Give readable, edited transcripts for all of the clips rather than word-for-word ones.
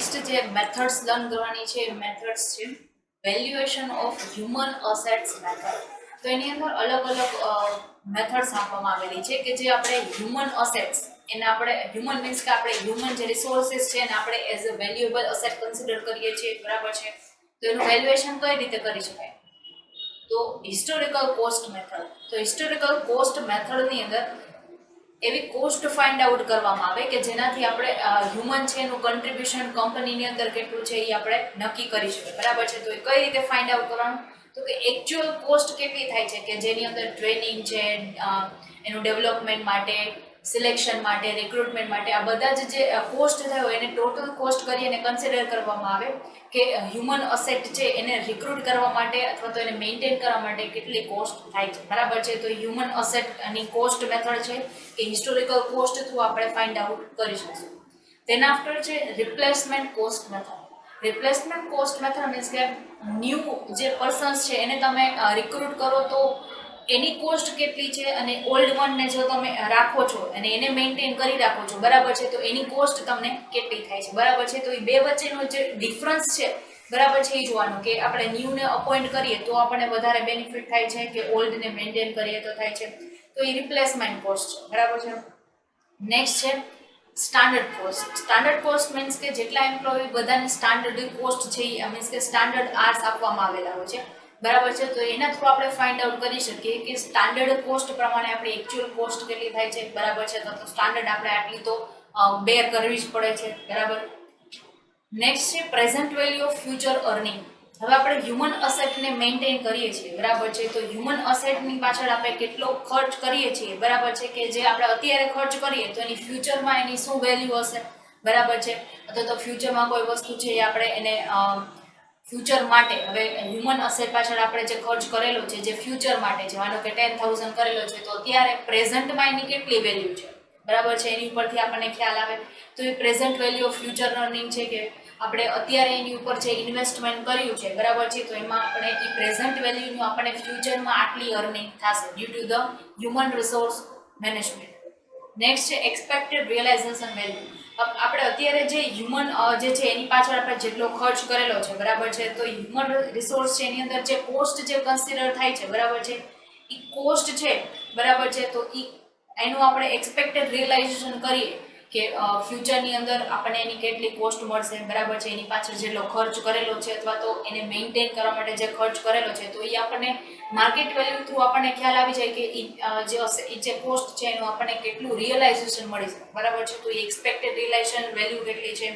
Next જે methods learn કરવાની છે એ મેથડ્સ છે valuation of human assets method. તો એની અંદર અલગ અલગ મેથડ્સ આપવામાં આવેલી છે કે જે આપણે હ્યુમન અસેટ્સ એને આપણે હ્યુમન મીન્સ કે આપણે હ્યુમન જે રિસોર્સિસ છે એને આપણે as a valuable asset consider કરીએ છીએ, બરાબર છે. તો એનું વેલ્યુએશન કઈ રીતે કરી શકાય? તો હિસ્ટોરિકલ કોસ્ટ મેથડ. તો હિસ્ટોરિકલ કોસ્ટ મેથડની અંદર એવી કોસ્ટ ફાઇન્ડ આઉટ કરવામાં આવે કે જેનાથી આપણે હ્યુમન છે એનું કન્ટ્રીબ્યુશન કંપનીની અંદર કેટલું છે એ આપણે નક્કી કરી શકીએ, બરાબર છે. તો એ કઈ રીતે ફાઇન્ડ આઉટ કરવાનું? તો કે એકચ્યુઅલ કોસ્ટ કેટલી થાય છે કે જેની અંદર ટ્રેનિંગ છે, એનું ડેવલપમેન્ટ માટે, સિલેક્શન માટે, રિક્રુટમેન્ટ માટે, આ બધા જ જે કોસ્ટ થયો એને ટોટલ કોસ્ટ કરી અને કન્સિડર કરવામાં આવે કે હ્યુમન અસેટ છે એને રિક્રુટ કરવા માટે અથવા તો એને મેન્ટેન કરવા માટે કેટલી કોસ્ટ થાય છે, બરાબર છે. તો હ્યુમન અસેટની કોસ્ટ મેથડ છે કે હિસ્ટોરિકલ કોસ્ટ થ્રુ આપણે ફાઇન્ડ આઉટ કરી શકીશું. તેના આફ્ટર છે replacement cost method. Replacement cost method means કે ન્યૂ જે પર્સન્સ છે એને તમે રિક્રુટ કરો તો એની કોસ્ટ કેટલી છે અને ઓલ્ડ વનને જો તમે રાખો છો અને એને મેન્ટેન કરી રાખો છો, બરાબર છે, તો એની કોસ્ટ તમને કેટલી થાય છે, બરાબર છે. તો એ બે વચ્ચેનો જે ડિફરન્સ છે, બરાબર છે, એ જોવાનું કે આપણે ન્યૂને અપોઇન્ટ કરીએ તો આપણને વધારે બેનિફિટ થાય છે કે ઓલ્ડને મેન્ટેન કરીએ તો થાય છે. તો એ રિપ્લેસમેન્ટ કોસ્ટ છે, બરાબર છે. નેક્સ્ટ છે standard cost. Standard cost means કે જેટલા એમ્પ્લોય બધાને સ્ટાન્ડર્ડ કોસ્ટ છે એ મીન્સ કે સ્ટાન્ડર્ડ આર્સ આપવામાં આવેલા હોય છે, બરાબર છે. તો એના થ્રુ આપણે ફાઇન્ડ આઉટ કરી શકીએ કે સ્ટાન્ડર્ડ કોસ્ટ પ્રમાણે આપણી એકચ્યુઅલ કોસ્ટ કેટલી થાય છે, બરાબર છે. તો સ્ટાન્ડર્ડ આપણે આટલી તો બેર કરવી જ પડે છે, બરાબર. નેક્સ્ટ છે present value of future earning. હવે આપણે હ્યુમન અસેટને મેન્ટેન કરીએ છીએ, બરાબર છે. તો હ્યુમન અસેટની પાછળ આપણે કેટલો ખર્ચ કરીએ છીએ, બરાબર છે, કે જે આપણે અત્યારે ખર્ચ કરીએ તો એની ફ્યુચરમાં એની શું વેલ્યુ હશે, બરાબર છે. અથવા તો ફ્યુચરમાં કોઈ વસ્તુ છે એ આપણે એને ફ્યુચર માટે હવે હ્યુમન અસેટ પાછળ આપણે જે ખર્ચ કરેલો છે જે ફ્યુચર માટે છે, માનો કે 10,000 કરેલો છે તો અત્યારે પ્રેઝન્ટમાં એની કેટલી વેલ્યુ છે, બરાબર છે, એની ઉપરથી આપણને ખ્યાલ આવે. તો એ present value of future earning છે કે આપણે અત્યારે એની ઉપર જે ઇન્વેસ્ટમેન્ટ કર્યું છે, બરાબર છે, તો એમાં આપણે એ પ્રેઝન્ટ વેલ્યુનું આપણે ફ્યુચરમાં આટલી અર્નિંગ થશે due to the human resource management. Next છે એક્સપેક્ટેડ રિયલાઇઝેશન વેલ્યુ. આપણે અત્યારે જે હ્યુમન જે છે એની પાછળ આપણે જેટલો ખર્ચ કરેલો છે, બરાબર છે, તો હ્યુમન રિસોર્સ છે એની અંદર જે કોસ્ટ જે કન્સિડર થાય છે, બરાબર છે, એ કોસ્ટ છે, બરાબર છે, તો એનું આપણે એક્સપેક્ટેડ રિયલાઇઝેશન કરીએ કે ફ્યુચરની અંદર આપણને એની કેટલી કોસ્ટ મળશે, બરાબર છે, એની પાછળ જેટલો ખર્ચ કરેલો છે અથવા તો એને મેન્ટેન કરવા માટે જે ખર્ચ કરેલો છે, તો એ આપણને માર્કેટ વેલ્યુ થ્રુ આપણને ખ્યાલ આવી જાય કે જે કોસ્ટ છે એનું આપણને કેટલું રિયલાઇઝેશન મળી શકે, બરાબર છે. તો એ એક્સપેક્ટેડ રિયલાઇઝેશન વેલ્યુ કેટલી છે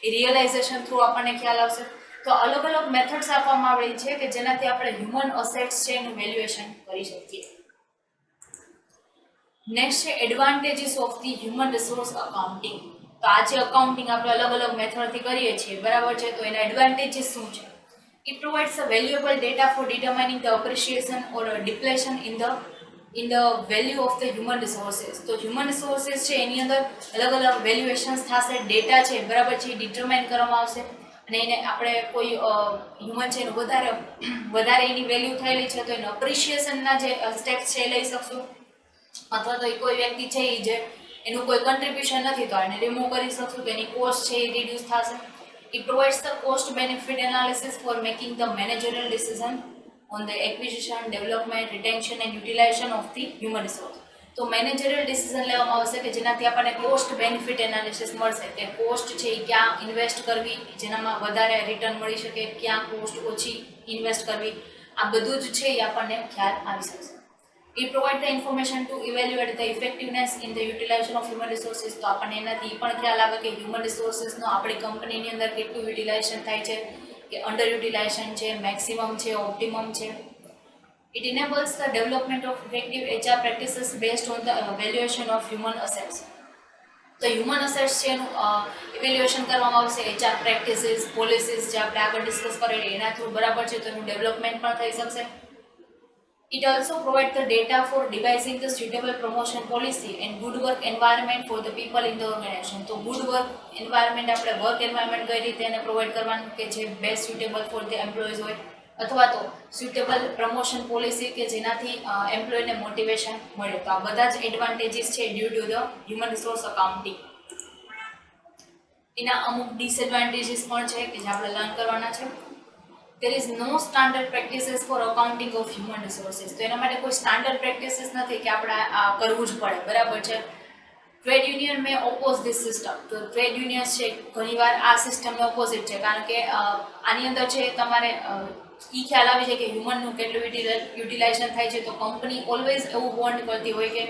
એ રિયલાઇઝેશન થ્રુ આપણને ખ્યાલ આવશે. તો અલગ અલગ મેથડ્સ આપવામાં આવેલી છે કે જેનાથી આપણે હ્યુમન અસેટ્સ છે એનું વેલ્યુએશન કરી શકીએ. નેક્સ્ટ છે advantages of the human resource accounting. તો આ જે અકાઉન્ટિંગ આપણે અલગ અલગ મેથડથી કરીએ છીએ, બરાબર છે, તો એના એડવાન્ટેજીસ શું છે? It provides a valuable data for determining the appreciation or depletion in the value of the human resources. તો હ્યુમન રિસોર્સિસ છે એની અંદર અલગ અલગ વેલ્યુએશન્સ થશે, ડેટા છે, બરાબર છે, ડિટરમાઇન કરવામાં આવશે અને એને આપણે કોઈ હ્યુમન છે એનું વધારે એની વેલ્યુ થયેલી છે તો એનું અપ્રિશિએશનના જે સ્ટેપ્સ છે એ લઈ શકશું, અથવા તો એ કોઈ વ્યક્તિ છે એ જે એનું કોઈ કન્ટ્રીબ્યુશન નથી તો એને રિમૂવ કરી શકશું તો એની કોસ્ટ છે એ રિડ્યુસ થશે. It provides the cost benefit analysis for making the managerial decision on the acquisition, development, retention and utilization of the human resource. તો મેનેજરિયલ ડિસિઝન લેવામાં આવશે કે જેનાથી આપણને કોસ્ટ બેનિફિટ એનાલિસિસ મળશે કે કોસ્ટ છે એ ક્યાં ઇન્વેસ્ટ કરવી જેનામાં વધારે રિટર્ન મળી શકે, ક્યાં કોસ્ટ ઓછી ઇન્વેસ્ટ કરવી, આ બધું જ છે એ આપણને ખ્યાલ આવી શકશે. It provide the information to evaluate the effectiveness in the utilization of human resources. તો આપણને એનાથી પણ ખ્યાલ આવે કે હ્યુમન રિસોર્સિસનો આપણી કંપનીની અંદર કેટલું યુટિલાઇઝેશન થાય છે, કે અંડર યુટિલાઇઝેશન છે, મેક્સિમમ છે, ઓપ્ટિમમ છે. It enables the development of effective HR practices based on the valuation of human assets. તો હ્યુમન અસેટ્સ છે એનું ઇવેલ્યુએશન કરવામાં આવશે, HR પ્રેક્ટિસીસ, પોલિસીસ જે આપણે આગળ ડિસ્કસ કરેલી એના થ્રુ, બરાબર છે, તો એનું ડેવલપમેન્ટ પણ થઈ શકશે. It also provides the data for devising the suitable promotion policy and good work environment for the people in the organization. તો good work environment આપણે વર્ક એન્વાયરમેન્ટ કઈ રીતે એને પ્રોવાઈડ કરવાનું કે જે best suitable for the employees હોય, અથવા તો સુટેબલ પ્રમોશન પોલિસી કે જેનાથી એમ્પ્લોયને મોટિવેશન મળે. તો આ બધા જ એડવાન્ટેજીસ છે due to the human resource accounting. એના અમુક ડિસએડવાન્ટેજીસ પણ છે કે જે આપણે લર્ન કરવાના છે. There is no standard practices for accounting of human resources. તો એના માટે કોઈ સ્ટાન્ડર્ડ પ્રેક્ટિસીસ નથી કે આપણે આ કરવું જ પડે, બરાબર છે. Trade union May oppose this system. તો ટ્રેડ યુનિયન્સ છે ઘણીવાર આ સિસ્ટમને ઓપોઝિટ છે, કારણ કે આની અંદર છે તમારે ખ્યાલ આવી છે કે હ્યુમનનું કેટલું યુટિલાઇઝેશન થાય છે. તો કંપની ઓલવેઝ એવું વોન્ટ કરતી હોય કે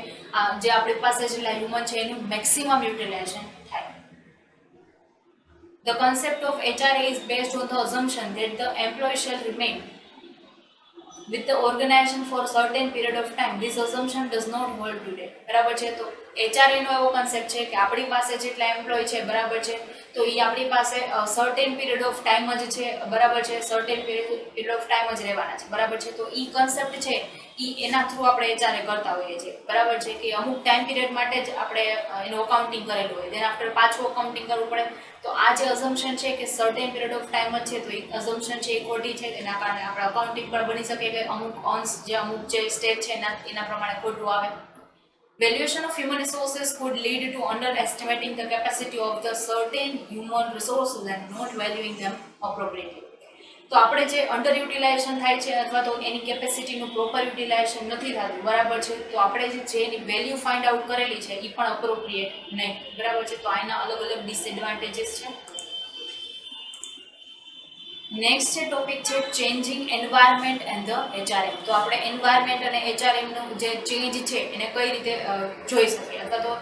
જે આપણી પાસે જેટલા હ્યુમન છે એનું મેક્સિમમ યુટિલાઇઝેશન થાય. The concept of HRA is based on the assumption that the employee shall remain with the organization for a certain period of time. This assumption does not hold today. બરાબર છે. તો HRA નો એવો concept છે કે આપણી પાસે જેટલા employ છે, બરાબર છે, તો એ આપણી પાસે સર્ટેન પીરિયડ ઓફ ટાઈમ જ છે, બરાબર છે, સર્ટેન પીરિયડ ઓફ ટાઈમ જ રહેવાના છે, બરાબર છે. તો એ કન્સેપ્ટ છે એના થ્રુ આપણે HRA કરતા હોઈએ છીએ, બરાબર છે, કે અમુક ટાઈમ પીરિયડ માટે જ આપણે એનું અકાઉન્ટિંગ કરેલું હોય, દેન આફ્ટર પાછું અકાઉન્ટિંગ કરવું પડે. તો આ જે અઝમ્પશન છે કે સર્ટેન પીરિયડ ઓફ ટાઈમ જ છે, તો એ અઝમ્પશન છે એ ખોટી છે. એના કારણે આપણે અકાઉન્ટિંગ પણ બની શકે કે અમુક જે સ્ટેપ છે એના પ્રમાણે ખોટું આવે. Valuation of human resources could lead to underestimating the capacity of the certain human resources and not valuing them appropriately. તો આપણે જે અંડર યુટિલાઇઝેશન થાય છે અથવા તો એની કેપેસિટીનું પ્રોપર યુટિલાઇઝેશન નથી થતું, બરાબર છે, તો આપણે જે એની વેલ્યુ ફાઇન્ડ આઉટ કરેલી છે એ પણ અપ્રોપ્રિએટ નહીં, બરાબર છે. તો આના અલગ અલગ ડિસએડવાન્ટેજીસ છે. નેક્સ્ટ છે ટોપિક છે changing environment and the HRM. તો આપણે એન્વાયરમેન્ટ અને HRMનું જે ચેન્જ છે એને કઈ રીતે જોઈ શકીએ અથવા તો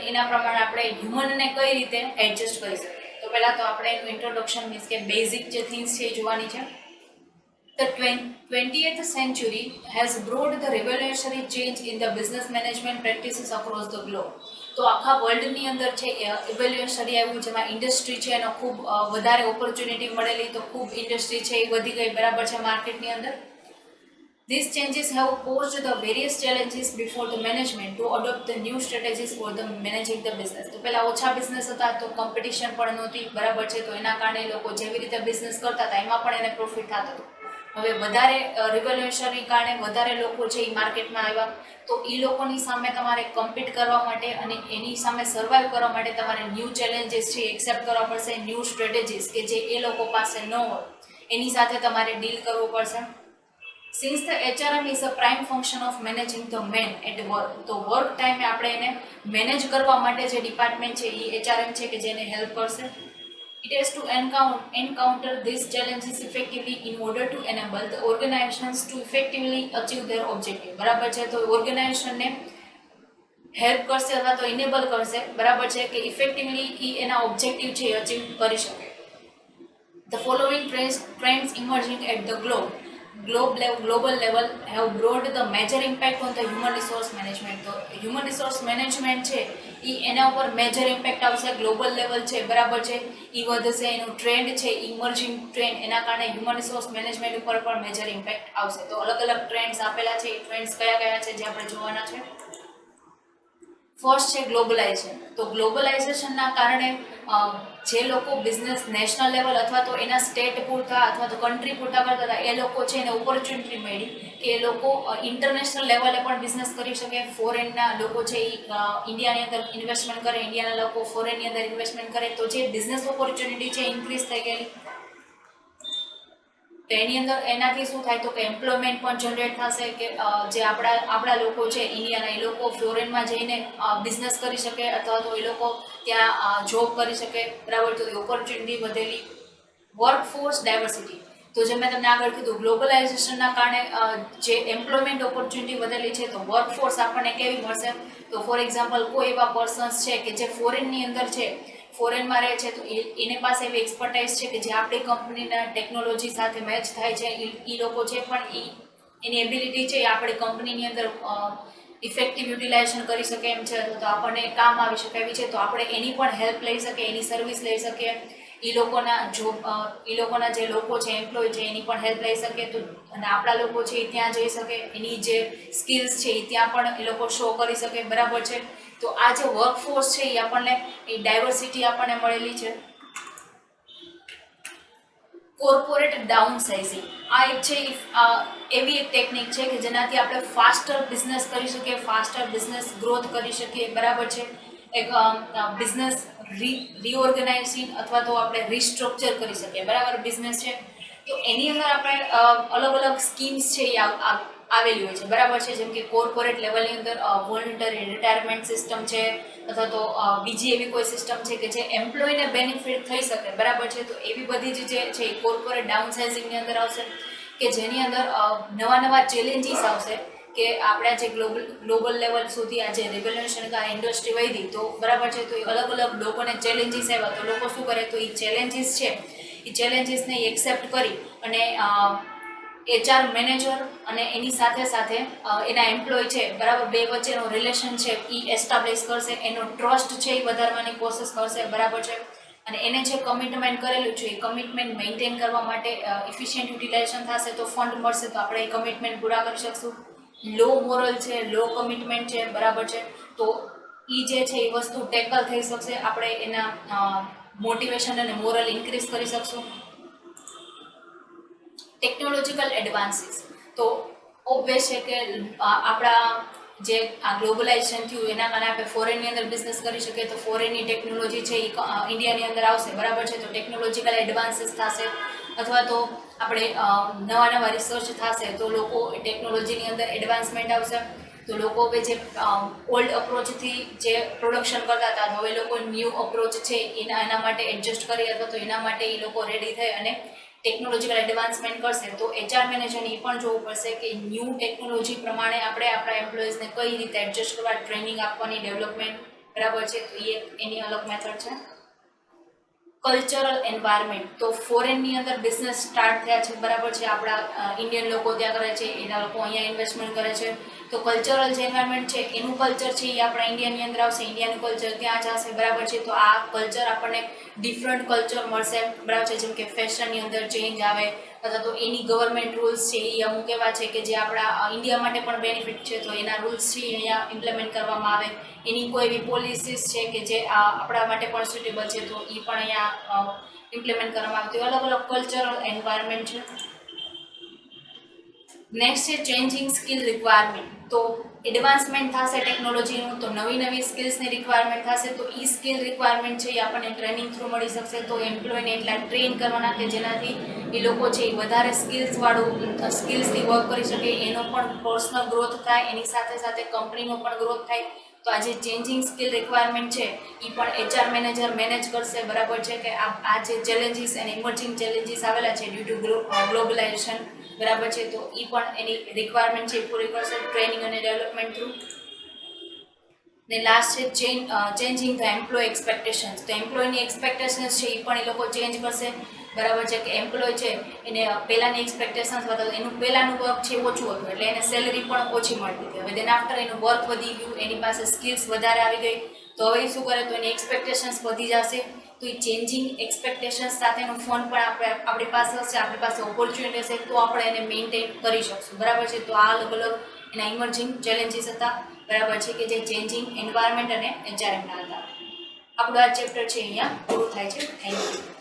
એના પ્રમાણે આપણે હ્યુમનને કઈ રીતે એડજસ્ટ કરી શકીએ. તો પહેલાં તો આપણે એનું ઇન્ટ્રોડક્શન મીન્સ કે બેઝિક જે થિંગ્સ છે એ જોવાની છે. The 20th century has brought the revolutionary change in the business management practices across the globe. તો આખા વર્લ્ડની અંદર છે ઇવોલ્યુશનરી આવ્યું, જેમાં ઇન્ડસ્ટ્રી છે એનો ખૂબ વધારે ઓપોર્ચ્યુનિટી મળેલી, તો ખૂબ ઇન્ડસ્ટ્રી છે એ વધી ગઈ, બરાબર છે, માર્કેટની અંદર. These changes have posed the various challenges before the management to adopt the new strategies for the managing the business. તો પહેલા ઓછા બિઝનેસ હતા તો કોમ્પિટિશન પણ નહોતી, બરાબર છે, તો એના કારણે લોકો જેવી રીતે બિઝનેસ કરતા હતા એમાં પણ એને પ્રોફિટ થતું હતું. હવે વધારે રિવોલ્યુશનરી કારણે વધારે લોકો છે એ માર્કેટમાં આવ્યા, તો એ લોકોની સામે તમારે કમ્પીટ કરવા માટે અને એની સામે સર્વાઈવ કરવા માટે તમારે ન્યૂ ચેલેન્જીસ છે એક્સેપ્ટ કરવા પડશે, ન્યૂ સ્ટ્રેટેજીસ કે જે એ લોકો પાસે ન હોય એની સાથે તમારે ડીલ કરવું પડશે. Since the HRM is a prime function of managing the men at work, તો વર્ક ટાઈમે આપણે એને મેનેજ કરવા માટે જે ડિપાર્ટમેન્ટ છે એ HRM છે કે જેને હેલ્પ કરશે. It has to encounter these challenges effectively in order to enable the organizations to effectively achieve their objective. બરાબર છે. તો ઓર્ગેનાઇઝેશનને હેલ્પ કરશે અથવા તો ઇનેબલ કરશે, બરાબર છે, કે ઇફેક્ટિવલી એના ઓબ્જેક્ટિવ છે એ અચીવ કરી શકે. The following trends emerging at the global level have brought the major impact on the human resource management. તો હ્યુમન રિસોર્સ મેનેજમેન્ટ છે એના ઉપર મેજર ઇમ્પેક્ટ આવશે, ગ્લોબલ લેવલ છે, બરાબર છે, એ વધશે, એનું ટ્રેન્ડ છે ઇમર્જિંગ ટ્રેન્ડ, એના કારણે હ્યુમન રિસોર્સ મેનેજમેન્ટ ઉપર પણ મેજર ઇમ્પેક્ટ આવશે. તો અલગ અલગ ટ્રેન્ડ્સ આપેલા છે, એ ટ્રેન્ડ્સ કયા કયા છે જે આપણે જોવાના છે. ફર્સ્ટ છે ગ્લોબલાઇઝેશન. તો ગ્લોબલાઇઝેશનના કારણે જે લોકો બિઝનેસ નેશનલ લેવલ અથવા તો એના સ્ટેટ પૂરતા અથવા તો કન્ટ્રી પૂરતા કરતા હતા એ લોકો છે એને ઓપોર્ચ્યુનિટી મળી કે એ લોકો ઇન્ટરનેશનલ લેવલે પણ બિઝનેસ કરી શકે. ફોરેનના લોકો છે એ ઇન્ડિયાની અંદર ઇન્વેસ્ટમેન્ટ કરે, ઇન્ડિયાના લોકો ફોરેનની અંદર ઇન્વેસ્ટમેન્ટ કરે, તો જે બિઝનેસ ઓપોર્ચ્યુનિટી છે ઇન્ક્રીઝ થઈ ગયેલી. તો એની અંદર એનાથી શું થાય તો કે એમ્પ્લોયમેન્ટ પણ જનરેટ થશે કે જે આપણા લોકો છે ઇન્ડિયાના, એ લોકો ફોરેનમાં જઈને બિઝનેસ કરી શકે અથવા તો એ લોકો ત્યાં જોબ કરી શકે, બરાબર. તો ઓપોર્ચ્યુનિટી વધેલી. Workforce diversity. તો જે મેં તમને આગળ કીધું ગ્લોબલાઇઝેશનના કારણે જે એમ્પ્લોયમેન્ટ ઓપોર્ચ્યુનિટી વધેલી છે, તો વર્કફોર્સ આપણને કેવી મળશે. તો ફોર એક્ઝામ્પલ કોઈ એવા પર્સન્સ છે કે જે ફોરેનની અંદર છે, ફોરેનમાં રહે છે, તો એની પાસે એવી એક્સપર્ટાઇઝ છે કે જે આપણી કંપનીના ટેકનોલોજી સાથે મેચ થાય છે, એ લોકો છે પણ એની એબિલિટી છે એ આપણી કંપનીની અંદર ઇફેક્ટિવ યુટિલાઇઝેશન કરી શકે એમ છે, તો આપણને કામ આવી શકે એવી છે, તો આપણે એની પણ હેલ્પ લઈ શકીએ, એની સર્વિસ લઈ શકીએ. એ લોકોના જે લોકો છે એમ્પ્લોય છે એની પણ હેલ્પ લઈ શકે. તો અને આપણા લોકો છે એ ત્યાં જઈ શકે, એની જે સ્કિલ્સ છે એ ત્યાં પણ એ લોકો શો કરી શકે, બરાબર છે. તો આ જે વર્કફોર્સ છે એ આપણને એ ડાયવર્સિટી આપણને મળેલી છે. Corporate down sizing. આ એક છે એવી એક ટેકનિક છે કે જેનાથી આપણે ફાસ્ટર બિઝનેસ કરી શકીએ, ફાસ્ટર બિઝનેસ ગ્રોથ કરી શકીએ, બરાબર છે. એક બિઝનેસ રીઓર્ગેનાઇઝિંગ અથવા તો આપણે રિસ્ટ્રક્ચર કરી શકીએ, બરાબર. બિઝનેસ છે તો એની અંદર આપણે અલગ અલગ સ્કીમ્સ છે એ આવેલી હોય છે, બરાબર છે. જેમ કે કોર્પોરેટ લેવલની અંદર વોલન્ટરી રિટાયરમેન્ટ સિસ્ટમ છે, અથવા તો બીજી એવી કોઈ સિસ્ટમ છે કે જે એમ્પ્લોયને બેનિફિટ થઈ શકે, બરાબર છે. તો એવી બધી જે છે એ કોર્પોરેટ ડાઉનસાઇઝિંગની અંદર આવશે, કે જેની અંદર નવા ચેલેન્જીસ આવશે, કે આપણા જે ગ્લોબલ લેવલ સુધી આ જે રેગ્યુલેશન કા ઇન્ડસ્ટ્રી વધી તો, બરાબર છે. તો એ અલગ અલગ લોકોને ચેલેન્જીસ આવ્યા તો લોકો શું કરે, તો એ ચેલેન્જીસ છે એ ચેલેન્જીસને એક્સેપ્ટ કરી અને HR મેનેજર અને એની સાથે સાથે એના એમ્પ્લોય છે, બરાબર, બે વચ્ચેનો રિલેશન છે એ એસ્ટાબ્લિશ કરશે, એનો ટ્રસ્ટ છે એ વધારવાની કોશિશ કરશે, બરાબર છે. અને એને જે કમિટમેન્ટ કરેલું છે એ કમિટમેન્ટ મેન્ટેન કરવા માટે ઇફિશિયન્ટ યુટિલાઇઝેશન થશે તો ફંડ મળશે, તો આપણે એ કમિટમેન્ટ પૂરા કરી શકશું. લો મોરલ છે, લો કમિટમેન્ટ છે, બરાબર છે. તો એ જે છે એ વસ્તુ ટેકલ થઈ શકશે, આપણે એના મોટિવેશન અને મોરલ ઇન્ક્રીઝ કરી શકશું. ટેકનોલોજીકલ એડવાન્સીસ તો ઓબ્વિયસ છે કે આપણા જે આ ગ્લોબલાઇઝેશન થયું એના કારણે આપણે ફોરેનની અંદર બિઝનેસ કરી શકીએ, તો ફોરેનની ટેકનોલોજી છે એ ઇન્ડિયાની અંદર આવશે, બરાબર છે. તો ટેકનોલોજીકલ એડવાન્સીસ થશે, અથવા તો આપણે નવા રિસર્ચ થશે તો લોકો ટેકનોલોજીની અંદર એડવાન્સમેન્ટ આવશે. તો લોકો હવે જે ઓલ્ડ અપ્રોચથી જે પ્રોડક્શન કરતા હતા, હવે લોકો ન્યૂ અપ્રોચ છે એના માટે એડજસ્ટ કરી, અથવા તો એના માટે એ લોકો રેડી થઈ અને ટેકનોલોજીકલ એડવાન્સમેન્ટ કરશે. તો HR મેનેજરને એ પણ જોવું પડશે કે ન્યૂ ટેકનોલોજી પ્રમાણે આપણે આપણા એમ્પ્લોઈઝને કઈ રીતે એડજસ્ટ કરવા, ટ્રેનિંગ આપવાની, ડેવલપમેન્ટ, બરાબર છે. તો એ એની અલગ મેથડ છે. કલ્ચરલ એન્વાયરમેન્ટ તો ફોરેનની અંદર બિઝનેસ સ્ટાર્ટ થયા છે, બરાબર છે. આપણા ઇન્ડિયન લોકો ત્યાં કરે છે, એના લોકો અહીંયા ઇન્વેસ્ટમેન્ટ કરે છે. તો કલ્ચરલ જે એન્વાયરમેન્ટ છે એનું કલ્ચર છે એ આપણા ઇન્ડિયાની અંદર આવશે, ઇન્ડિયાનું કલ્ચર ત્યાં જશે, બરાબર છે. તો આ કલ્ચર આપણને ડિફરન્ટ કલ્ચર મળશે, બરાબર છે. જેમ કે ફેશનની અંદર ચેન્જ આવે, અથવા તો એની ગવર્મેન્ટ રૂલ્સ છે એ અમુક એવા છે કે જે આપણા ઇન્ડિયા માટે પણ બેનિફિટ છે, તો એના રૂલ્સ છે અહીંયા ઇમ્પ્લિમેન્ટ કરવામાં આવે. એની કોઈ એવી પોલિસીસ છે કે જે આપણા માટે પણ સુટેબલ છે, તો એ પણ અહીંયા ઇમ્પ્લિમેન્ટ કરવામાં આવે. તો અલગ અલગ કલ્ચરલ એન્વાયરમેન્ટ છે. નેક્સ્ટ છે ચેન્જિંગ સ્કિલ રિક્વાયરમેન્ટ. તો એડવાન્સમેન્ટ થશે ટેકનોલોજીનું, તો નવી સ્કિલ્સની રિક્વાયરમેન્ટ થશે, તો એ સ્કિલ રિક્વાયરમેન્ટ છે એ આપણને ટ્રેનિંગ થ્રુ મળી શકશે. તો એમ્પ્લોયને એટલા ટ્રેન કરવાના કે જેનાથી એ લોકો છે એ વધારે સ્કિલ્સથી વર્ક કરી શકે, એનો પણ પર્સનલ ગ્રોથ થાય, એની સાથે સાથે કંપનીનો પણ ગ્રોથ થાય. તો આ જે ચેન્જિંગ સ્કિલ રિક્વાયરમેન્ટ છે એ પણ HR મેનેજર મેનેજ કરશે, બરાબર છે. કે આ જે ચેલેન્જીસ અને ઇમર્જિંગ ચેલેન્જીસ આવેલા છે ડ્યુ ટુ ગ્લોબલાઇઝેશન, બરાબર છે. તો એ પણ એની રિક્વાયરમેન્ટ છે એ પૂરી કરશે ટ્રેનિંગ અને ડેવલપમેન્ટ થ્રુ. ને લાસ્ટ છે ચેન્જિંગ ધ એમ્પ્લોય એક્સપેક્ટેશન્સ. તો એમ્પ્લોયની એક્સપેક્ટેશન્સ છે એ પણ એ લોકો ચેન્જ કરશે, બરાબર છે. કે એમ્પ્લોય છે એને પહેલાંની એક્સપેક્ટેશન્સ હતા, એનું પહેલાંનું વર્ક છે ઓછું હતું, એટલે એને સેલરી પણ ઓછી મળતી હતી. હવે દેન આફ્ટર એનું વર્ક વધી ગયું, એની પાસે સ્કિલ્સ વધારે આવી ગઈ, તો હવે શું કરે, તો એની એક્સપેક્ટેશન્સ વધી જશે. તો એ ચેન્જિંગ એક્સપેક્ટેશન્સ સાથેનું ફંડ પણ આપણી પાસે હશે, આપણી પાસે ઓપોર્ચ્યુનિટી હશે, તો આપણે એને મેન્ટેન કરી શકશું, બરાબર છે. તો આ અલગ અલગ એના ઇમર્જિંગ ચેલેન્જીસ હતા, બરાબર છે, કે જે ચેન્જિંગ એન્વાયરમેન્ટ અને HRMના હતા. આપણું આ ચેપ્ટર છે અહીંયા પૂરું થાય છે. Thank you.